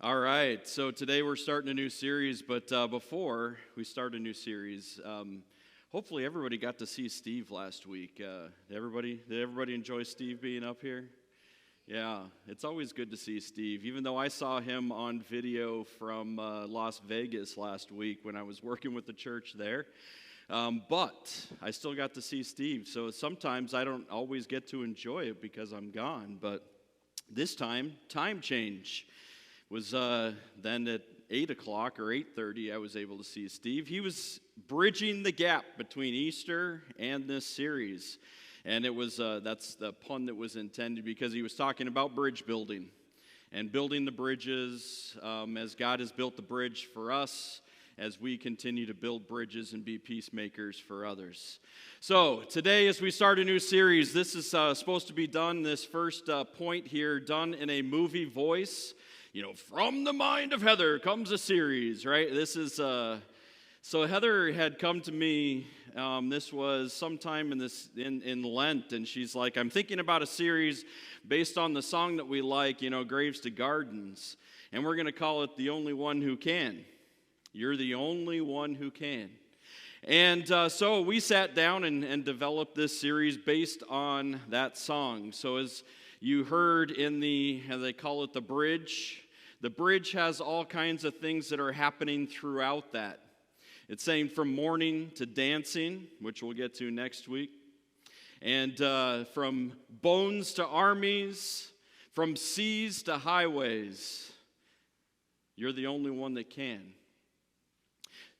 All right, so today we're starting a new series, but before we start a new series, hopefully everybody got to see Steve last week. Did everybody enjoy Steve being up here? Yeah, it's always good to see Steve, even though I saw him on video from Las Vegas last week when I was working with the church there. But I still got to see Steve, so sometimes I don't always get to enjoy it because I'm gone, but this time change was then at 8 o'clock or 8:30 I was able to see Steve. He was bridging the gap between Easter and this series, and it was that's the pun that was intended because he was talking about bridge building and building the bridges as God has built the bridge for us as we continue to build bridges and be peacemakers for others. So today as we start a new series, this is supposed to be done, this first point here, done in a movie voice. You know, from the mind of Heather comes a series, right? This is, so Heather had come to me, this was sometime in Lent, and she's like, I'm thinking about a series based on the song that we like, you know, Graves to Gardens, and we're going to call it The Only One Who Can. You're the only one who can. And so we sat down and developed this series based on that song. So as you heard in how they call it the bridge has all kinds of things that are happening throughout that. It's saying from mourning to dancing, which we'll get to next week, and from bones to armies, from seas to highways. You're the only one that can.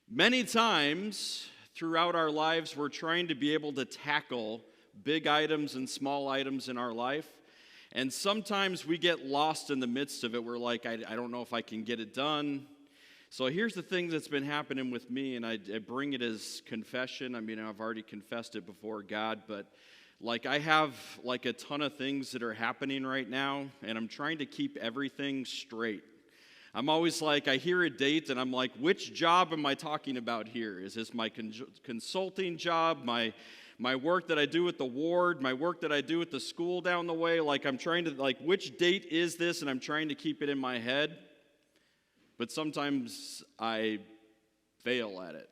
Many times throughout our lives, we're trying to be able to tackle big items and small items in our life. And sometimes we get lost in the midst of it. We're like, I don't know if I can get it done. So here's the thing that's been happening with me, and I bring it as confession. I mean, I've already confessed it before God, but like I have like a ton of things that are happening right now, and I'm trying to keep everything straight. I'm always like, I hear a date, and I'm like, which job am I talking about here? Is this my consulting job, my work that I do at the ward, my work that I do at the school down the way? Like, I'm trying to, like, which date is this? And I'm trying to keep it in my head. But sometimes I fail at it.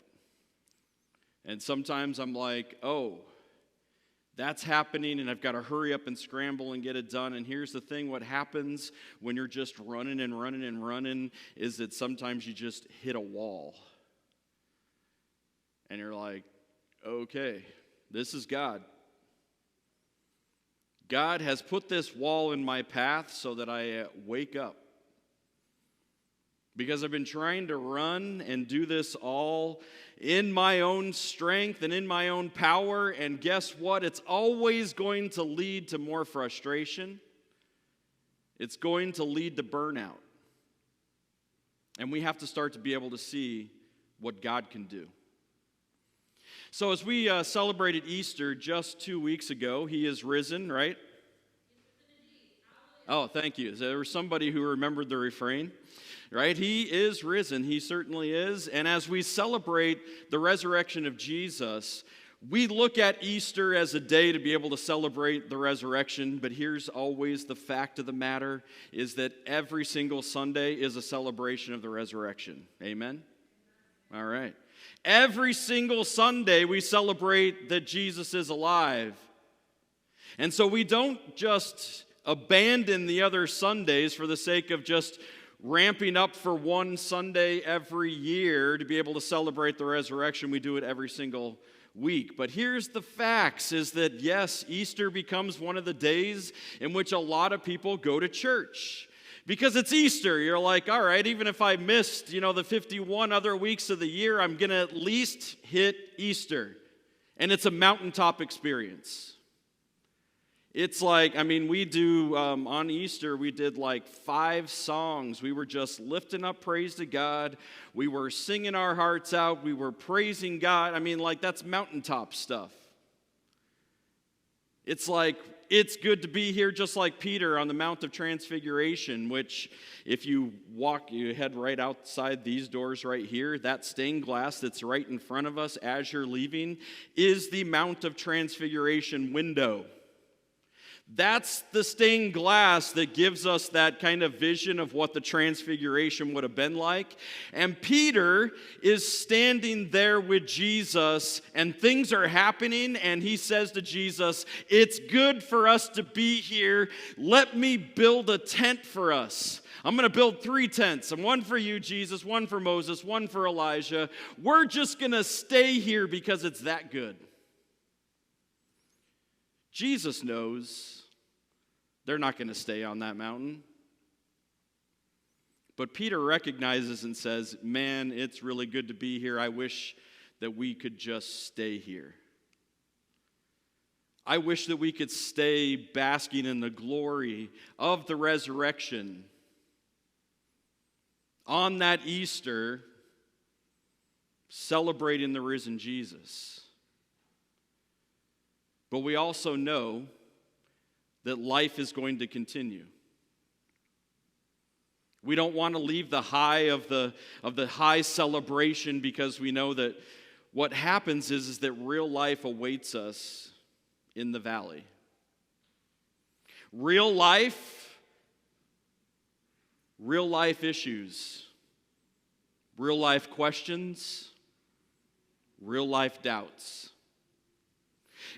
And sometimes I'm like, oh, that's happening, and I've got to hurry up and scramble and get it done. And here's the thing, what happens when you're just running and running and running is that sometimes you just hit a wall. And you're like, okay, this is God. God has put this wall in my path so that I wake up. Because I've been trying to run and do this all in my own strength and in my own power, and guess what? It's always going to lead to more frustration. It's going to lead to burnout. And we have to start to be able to see what God can do. So as we celebrated Easter just 2 weeks ago, He is risen, right? Oh, thank you. There was somebody who remembered the refrain, right? He is risen. He certainly is. And as we celebrate the resurrection of Jesus, we look at Easter as a day to be able to celebrate the resurrection, but here's always the fact of the matter, is that every single Sunday is a celebration of the resurrection. Amen? All right. Every single Sunday we celebrate that Jesus is alive. And so we don't just abandon the other Sundays for the sake of just ramping up for one Sunday every year to be able to celebrate the resurrection. We do it every single week. But here's the facts, is that yes, Easter becomes one of the days in which a lot of people go to church. Because it's Easter, you're like, all right, even if I missed, the 51 other weeks of the year, I'm going to at least hit Easter. And it's a mountaintop experience. It's like, we do, on Easter, we did like 5 songs. We were just lifting up praise to God. We were singing our hearts out. We were praising God. That's mountaintop stuff. It's like, it's good to be here just like Peter on the Mount of Transfiguration, which if you head right outside these doors right here, that stained glass that's right in front of us as you're leaving is the Mount of Transfiguration window. That's the stained glass that gives us that kind of vision of what the transfiguration would have been like. And Peter is standing there with Jesus, and things are happening, and he says to Jesus, "It's good for us to be here. Let me build a tent for us. I'm going to build 3 tents, and one for you, Jesus, one for Moses, one for Elijah. We're just going to stay here because it's that good." Jesus knows they're not going to stay on that mountain. But Peter recognizes and says, "Man, it's really good to be here. I wish that we could just stay here. I wish that we could stay basking in the glory of the resurrection on that Easter, celebrating the risen Jesus." But we also know that life is going to continue. We don't want to leave the high of the high celebration, because we know that what happens is that real life awaits us in the valley. Real life issues, real life questions, real life doubts.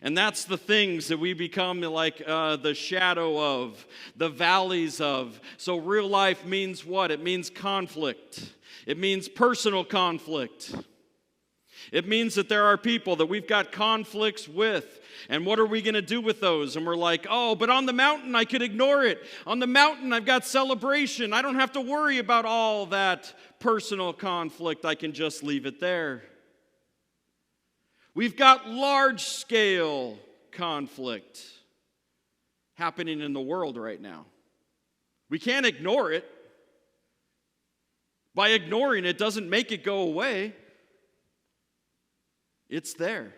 And that's the things that we become like the shadow of, the valleys of. So real life means what? It means conflict. It means personal conflict. It means that there are people that we've got conflicts with. And what are we going to do with those? And we're like, "Oh, but on the mountain I could ignore it. On the mountain I've got celebration. I don't have to worry about all that personal conflict. I can just leave it there." We've got large-scale conflict happening in the world right now. We can't ignore it. By ignoring it doesn't make it go away. It's there.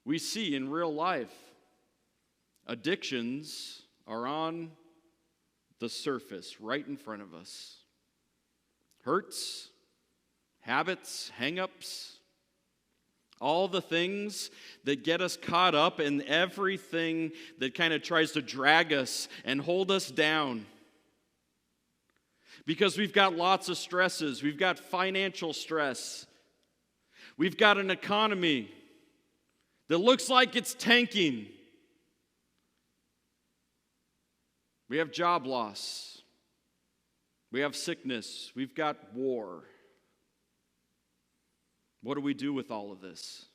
We see in real life, addictions are on the surface right in front of us. Hurts, habits, hang-ups, all the things that get us caught up in everything that kind of tries to drag us and hold us down. Because we've got lots of stresses. We've got financial stress. We've got an economy that looks like it's tanking. We have job loss. We have sickness. We've got war. What do we do with all of this?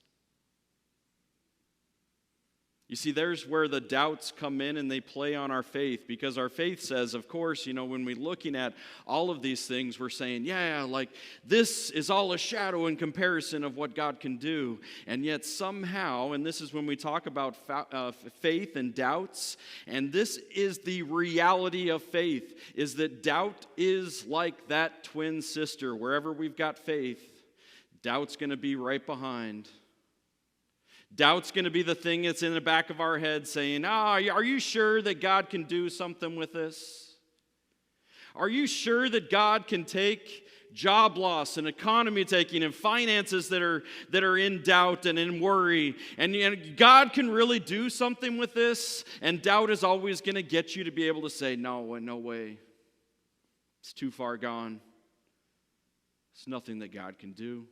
You see, there's where the doubts come in and they play on our faith, because our faith says, of course, when we're looking at all of these things, we're saying, yeah, like this is all a shadow in comparison of what God can do. And yet somehow, and this is when we talk about faith and doubts, and this is the reality of faith, is that doubt is like that twin sister. Wherever we've got faith, doubt's going to be right behind. Doubt's going to be the thing that's in the back of our head saying, are you sure that God can do something with this? Are you sure that God can take job loss and economy taking and finances that are in doubt and in worry, and God can really do something with this? And doubt is always going to get you to be able to say, no way. It's too far gone. It's nothing that God can do.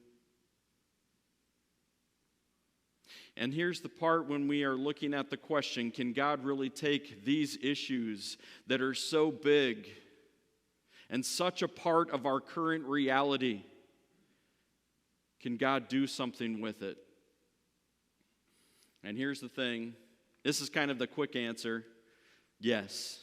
And here's the part when we are looking at the question, can God really take these issues that are so big and such a part of our current reality? Can God do something with it? And here's the thing. This is kind of the quick answer. Yes.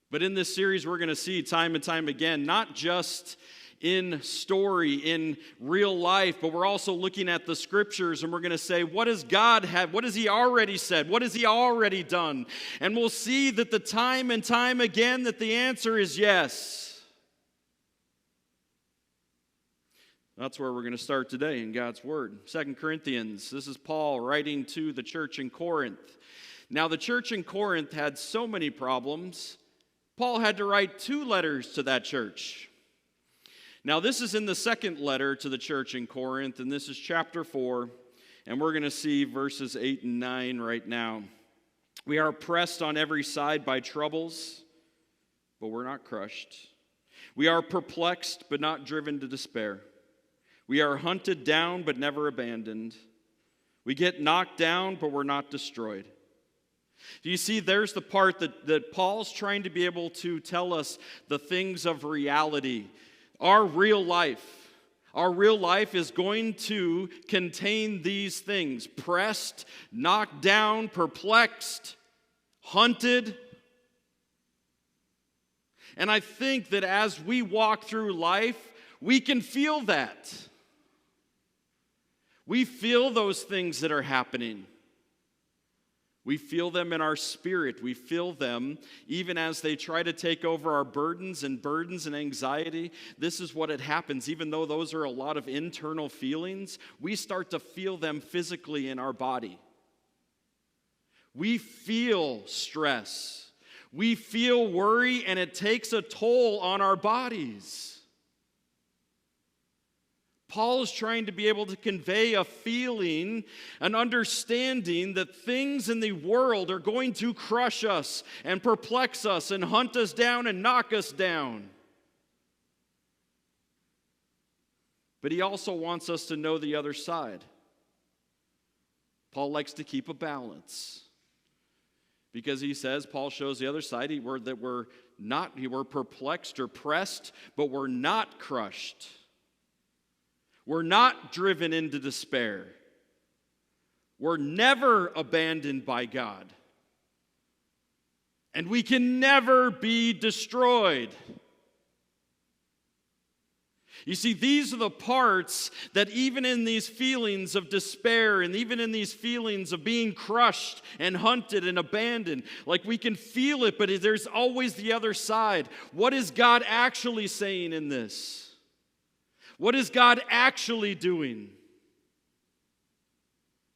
But in this series, we're going to see time and time again, not just in story, in real life, but we're also looking at the scriptures, and we're going to say, what does God have? What has He already said? What has He already done? And we'll see that the time and time again that the answer is yes. That's where we're going to start today in God's Word. 2 Corinthians, this is Paul writing to the church in Corinth. Now, the church in Corinth had so many problems, Paul had to write 2 letters to that church. Now, this is in the second letter to the church in Corinth, and this is chapter 4. And we're going to see verses 8 and 9 right now. We are pressed on every side by troubles, but we're not crushed. We are perplexed, but not driven to despair. We are hunted down, but never abandoned. We get knocked down, but we're not destroyed. Do you see, there's the part that Paul's trying to be able to tell us the things of reality. Our real life is going to contain these things: pressed, knocked down, perplexed, hunted. And I think that as we walk through life, we can feel that. We feel those things that are happening. We feel them in our spirit. We feel them even as they try to take over our burdens and anxiety. This is what it happens. Even though those are a lot of internal feelings, we start to feel them physically in our body. We feel stress. We feel worry, and it takes a toll on our bodies. Paul is trying to be able to convey a feeling, an understanding that things in the world are going to crush us and perplex us and hunt us down and knock us down. But he also wants us to know the other side. Paul likes to keep a balance. Because he says, Paul shows the other side, that we're perplexed or pressed, but we're not crushed. We're not driven into despair. We're never abandoned by God. And we can never be destroyed. You see, these are the parts that even in these feelings of despair and even in these feelings of being crushed and hunted and abandoned, like we can feel it, but there's always the other side. What is God actually saying in this? What is God actually doing?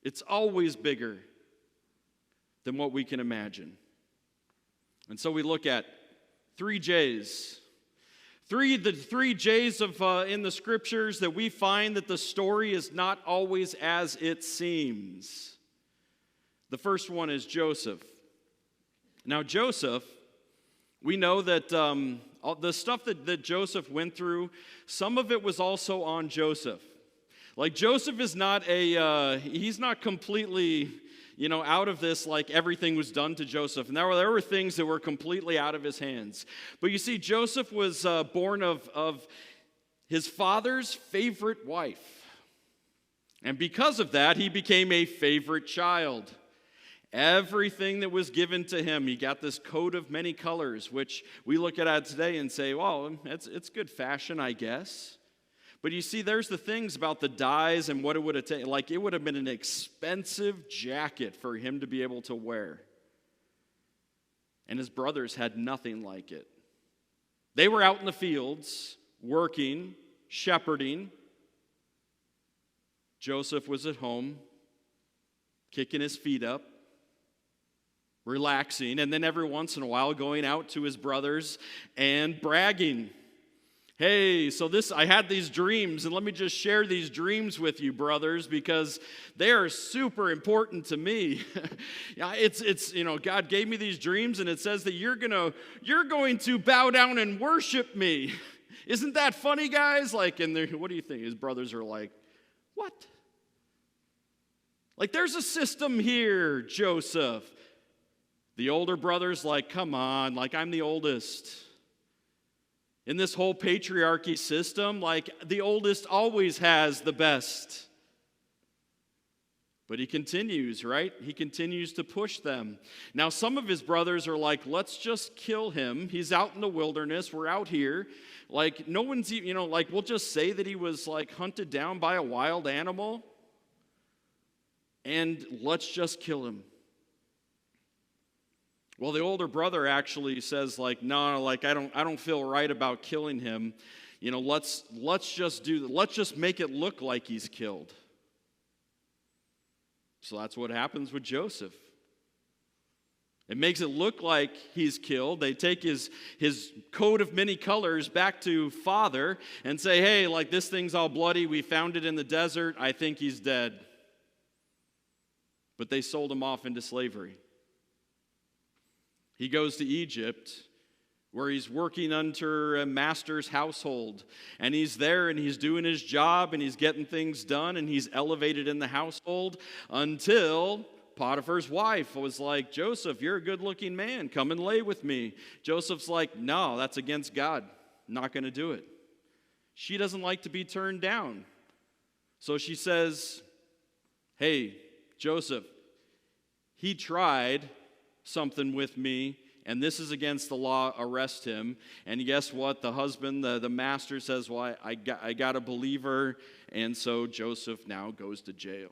It's always bigger than what we can imagine. And so we look at 3 J's. The three J's in the scriptures that we find that the story is not always as it seems. The first one is Joseph. Now Joseph, we know that the stuff that Joseph went through, some of it was also on Joseph. Like Joseph is not he's not completely, out of this, like everything was done to Joseph. And there were things that were completely out of his hands. But you see, Joseph was born of his father's favorite wife. And because of that, he became a favorite child. Everything that was given to him, he got this coat of many colors, which we look at today and say, well, it's good fashion, I guess. But you see, there's the things about the dyes and what it would have taken. Like, it would have been an expensive jacket for him to be able to wear. And his brothers had nothing like it. They were out in the fields, working, shepherding. Joseph was at home, kicking his feet up, relaxing, and then every once in a while going out to his brothers and bragging. Hey, so I had these dreams, and let me just share these dreams with you, brothers, because they are super important to me. It's God gave me these dreams, and it says that you're going to bow down and worship me. Isn't that funny, guys? Like, and what do you think? His brothers are like, what? Like, there's a system here, Joseph. The older brother's like, come on, like I'm the oldest. In this whole patriarchy system, like the oldest always has the best. But he continues, right? He continues to push them. Now, some of his brothers are like, let's just kill him. He's out in the wilderness. We're out here. Like, no one's, like, we'll just say that he was like hunted down by a wild animal. And let's just kill him. Well, the older brother actually says, like, no, like I don't feel right about killing him. Let's just make it look like he's killed. So that's what happens with Joseph. It makes it look like he's killed. They take his coat of many colors back to father and say, hey, like this thing's all bloody. We found it in the desert. I think he's dead. but they sold him off into slavery. He goes to Egypt, where he's working under a master's household. And he's there and he's doing his job and he's getting things done and he's elevated in the household until Potiphar's wife was like, Joseph, you're a good-looking man. Come and lay with me. Joseph's like, no, that's against God. Not going to do it. She doesn't like to be turned down. So she says, hey, Joseph, he tried something with me, and this is against the law, arrest him. And guess what? The husband, the master says, well, I got to believe her. And so Joseph now goes to jail.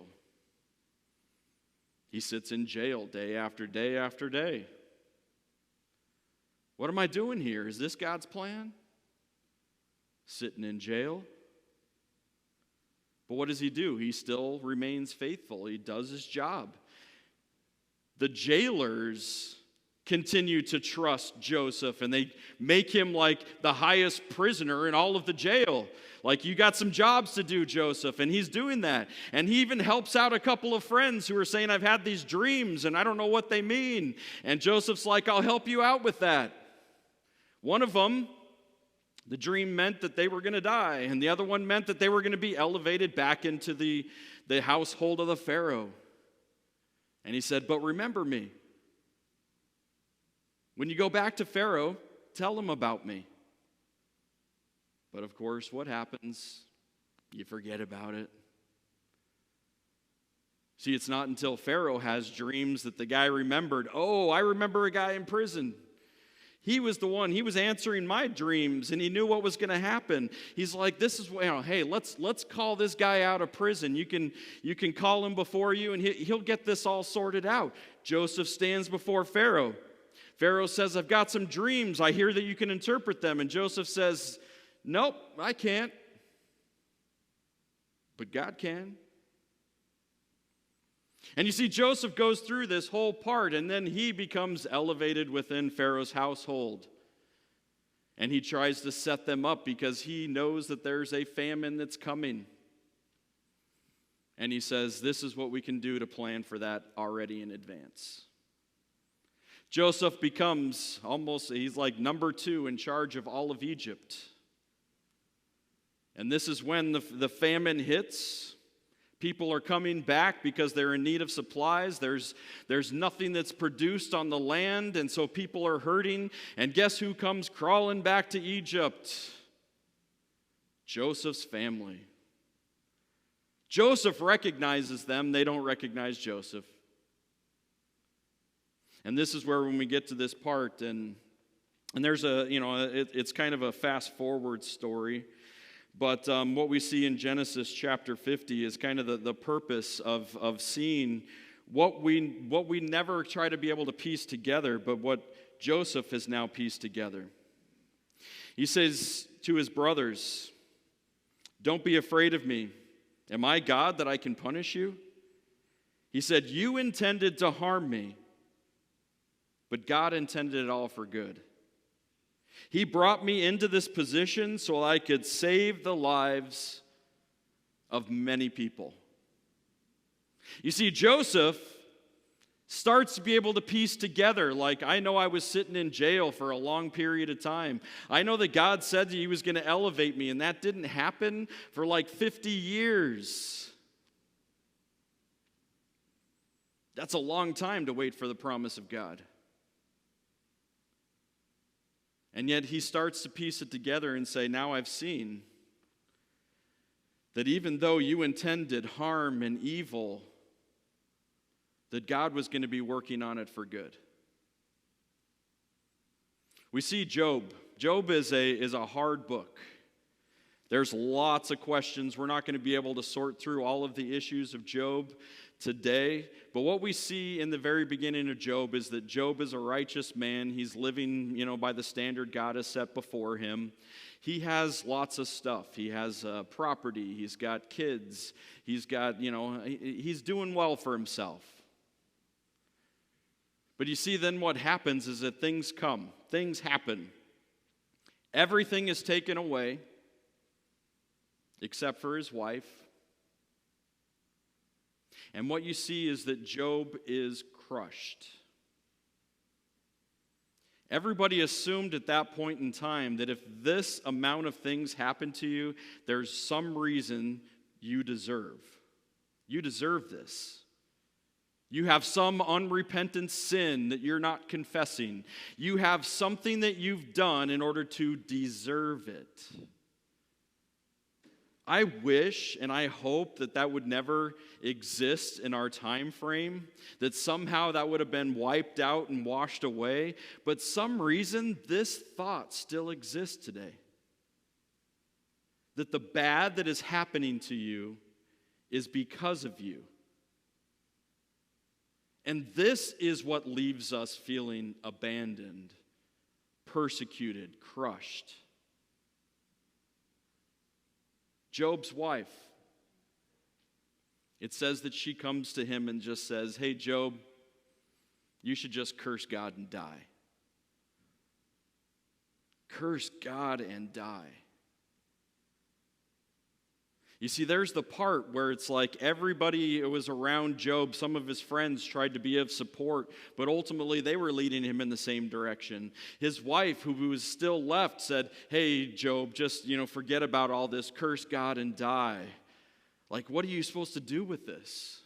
He sits in jail day after day after day. What am I doing here? Is this God's plan? Sitting in jail? But what does he do? He still remains faithful. He does his job. The jailers continue to trust Joseph, and they make him like the highest prisoner in all of the jail. Like, you got some jobs to do, Joseph, and he's doing that. And he even helps out a couple of friends who are saying, I've had these dreams, and I don't know what they mean. And Joseph's like, I'll help you out with that. One of them, the dream meant that they were going to die, and the other one meant that they were going to be elevated back into the household of the Pharaoh. And he said, but remember me. When you go back to Pharaoh, tell him about me. But of course, what happens? You forget about it. See, it's not until Pharaoh has dreams that the guy remembered, oh, I remember a guy in prison. He was the one, he was answering my dreams, and he knew what was going to happen. He's like, this is, hey, let's call this guy out of prison. You can call him before you, and he'll get this all sorted out. Joseph stands before Pharaoh. Pharaoh says, I've got some dreams. I hear that you can interpret them. And Joseph says, nope, I can't. But God can. And you see, Joseph goes through this whole part, and then he becomes elevated within Pharaoh's household. And he tries to set them up because he knows that there's a famine that's coming. And he says, this is what we can do to plan for that already in advance. Joseph becomes he's like number 2 in charge of all of Egypt. And this is when the famine hits. People are coming back because they're in need of supplies. There's nothing that's produced on the land, and so people are hurting. And guess who comes crawling back to Egypt? Joseph's family. Joseph recognizes them. They don't recognize Joseph. And this is where when we get to this part, and there's it's kind of a fast forward story. But what we see in Genesis chapter 50 is kind of the purpose of seeing what we never try to be able to piece together, but what Joseph has now pieced together. He says to his brothers, don't be afraid of me. Am I God that I can punish you? He said, you intended to harm me, but God intended it all for good. He brought me into this position so I could save the lives of many people. You see, Joseph starts to be able to piece together, like, I know I was sitting in jail for a long period of time. I know that God said that he was going to elevate me, and that didn't happen for like 50 years. That's a long time to wait for the promise of God. And yet he starts to piece it together and say, now I've seen that even though you intended harm and evil, that God was going to be working on it for good. We see Job. Job is a hard book. There's lots of questions. We're not going to be able to sort through all of the issues of Job today. But what we see in the very beginning of Job is that Job is a righteous man. He's living, by the standard God has set before him. He has lots of stuff. He has property. He's got kids. He's got, he's doing well for himself. But you see, then what happens is that things come. Things happen. Everything is taken away except for his wife. And what you see is that Job is crushed. Everybody assumed at that point in time that if this amount of things happen to you, there's some reason you deserve. You deserve this. You have some unrepentant sin that you're not confessing. You have something that you've done in order to deserve it. I wish and I hope that that would never exist in our time frame, that somehow that would have been wiped out and washed away, but some reason this thought still exists today. That the bad that is happening to you is because of you. And this is what leaves us feeling abandoned, persecuted, crushed. Job's wife, it says that she comes to him and just says, "Hey, Job, you should just curse God and die. Curse God and die." You see, there's the part where it's like everybody who was around Job, some of his friends tried to be of support, but ultimately they were leading him in the same direction. His wife, who was still left, said, "Hey, Job, just, forget about all this, curse God and die." Like, what are you supposed to do with this?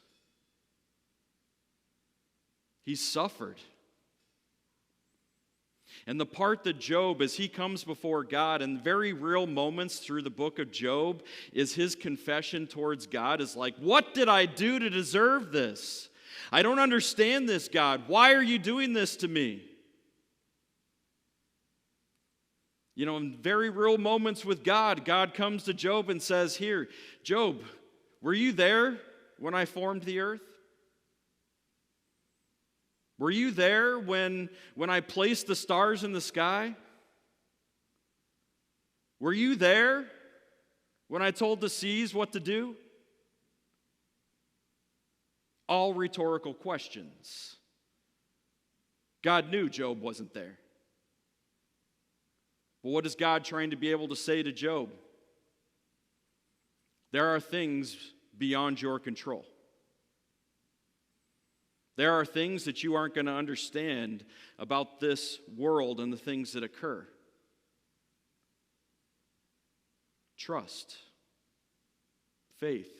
He suffered. And the part that Job, as he comes before God in very real moments through the book of Job, is his confession towards God is like, what did I do to deserve this? I don't understand this, God. Why are you doing this to me? In very real moments with God, God comes to Job and says, "Here, Job, were you there when I formed the earth? Were you there when I placed the stars in the sky? Were you there when I told the seas what to do?" All rhetorical questions. God knew Job wasn't there. But what is God trying to be able to say to Job? There are things beyond your control. There are things that you aren't going to understand about this world and the things that occur. Trust. Faith.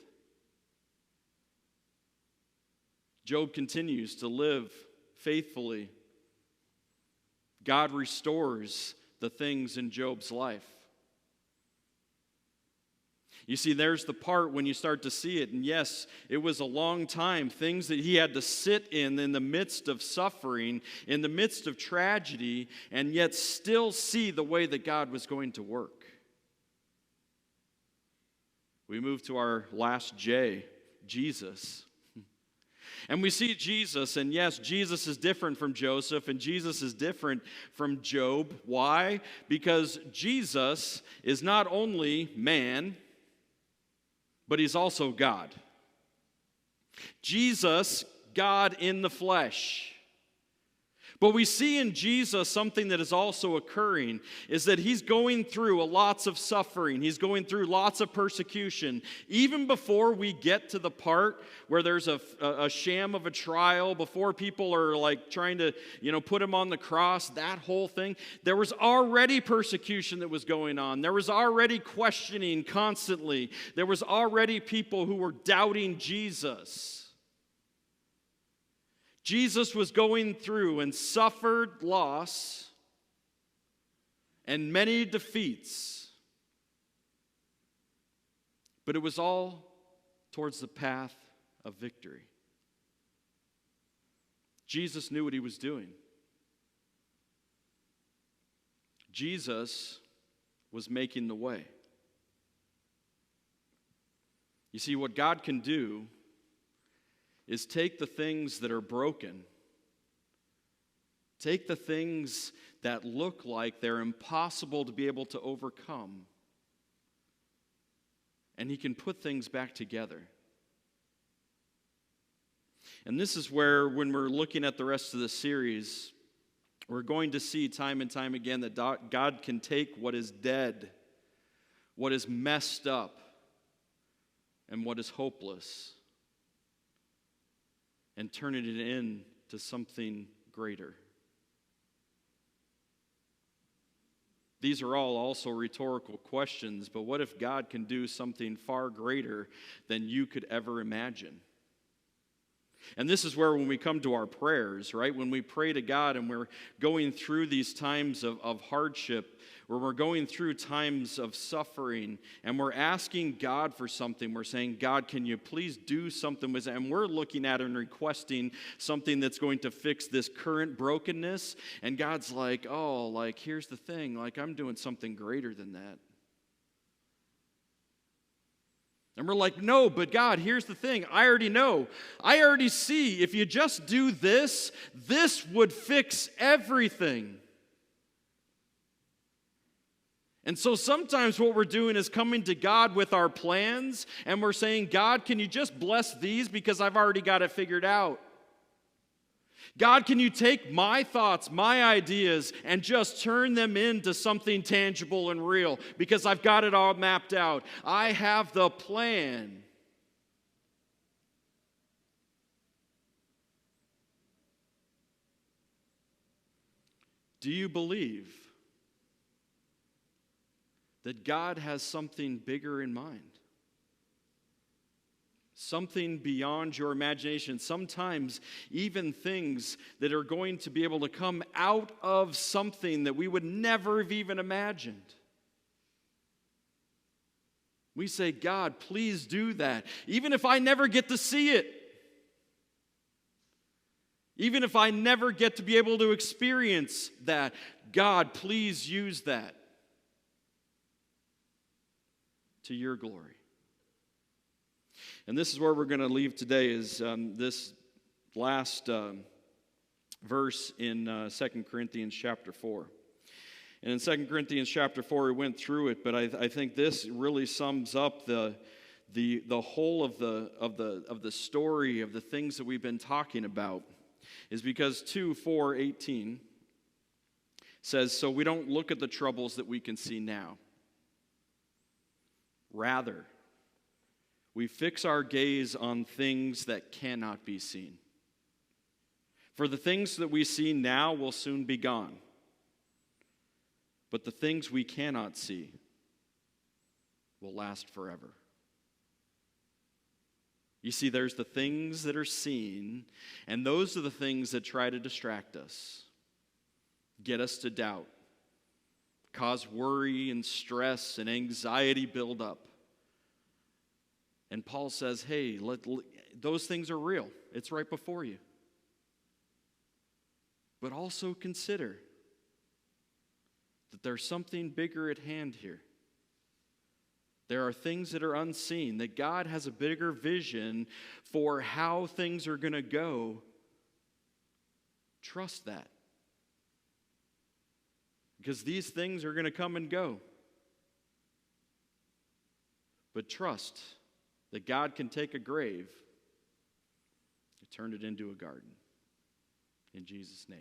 Job continues to live faithfully. God restores the things in Job's life. You see, there's the part when you start to see it, and yes, it was a long time, things that he had to sit in the midst of suffering, in the midst of tragedy, and yet still see the way that God was going to work. We move to our last J, Jesus. And we see Jesus, and yes, Jesus is different from Joseph, and Jesus is different from Job. Why? Because Jesus is not only man, but he's also God. Jesus, God in the flesh. But we see in Jesus something that is also occurring, is that he's going through lots of suffering. He's going through lots of persecution. Even before we get to the part where there's a sham of a trial, before people are like trying to, put him on the cross, that whole thing, there was already persecution that was going on. There was already questioning constantly. There was already people who were doubting Jesus. Jesus was going through and suffered loss and many defeats, but it was all towards the path of victory. Jesus knew what he was doing. Jesus was making the way. You see, what God can do is take the things that are broken, take the things that look like they're impossible to be able to overcome, and he can put things back together. And this is where, when we're looking at the rest of the series, we're going to see time and time again that God can take what is dead, what is messed up, and what is hopeless, and turning it into something greater? These are all also rhetorical questions, but what if God can do something far greater than you could ever imagine? And this is where when we come to our prayers, right? When we pray to God and we're going through these times of hardship, where we're going through times of suffering, and we're asking God for something, we're saying, God, can you please do something with it? And we're looking at and requesting something that's going to fix this current brokenness. And God's like, oh, like, here's the thing, like, I'm doing something greater than that. And we're like, no, but God, here's the thing. I already know. I already see. If you just do this, this would fix everything. And so sometimes what we're doing is coming to God with our plans, and we're saying, God, can you just bless these because I've already got it figured out? God, can you take my thoughts, my ideas, and just turn them into something tangible and real? Because I've got it all mapped out. I have the plan. Do you believe that God has something bigger in mind? Something beyond your imagination. Sometimes even things that are going to be able to come out of something that we would never have even imagined. We say, God, please do that. Even if I never get to see it. Even if I never get to be able to experience that. God, please use that to your glory. And this is where we're going to leave today, is this last verse in 2 Corinthians chapter 4. And in 2 Corinthians chapter 4, we went through it, but I think this really sums up the whole of the story of the things that we've been talking about. Is because 2:4-18 says, so we don't look at the troubles that we can see now. Rather, we fix our gaze on things that cannot be seen. For the things that we see now will soon be gone. But the things we cannot see will last forever. You see, there's the things that are seen, and those are the things that try to distract us, get us to doubt, cause worry and stress and anxiety build up. And Paul says, hey, those things are real. It's right before you. But also consider that there's something bigger at hand here. There are things that are unseen, that God has a bigger vision for how things are going to go. Trust that. Because these things are going to come and go. But trust that God can take a grave and turn it into a garden. In Jesus' name.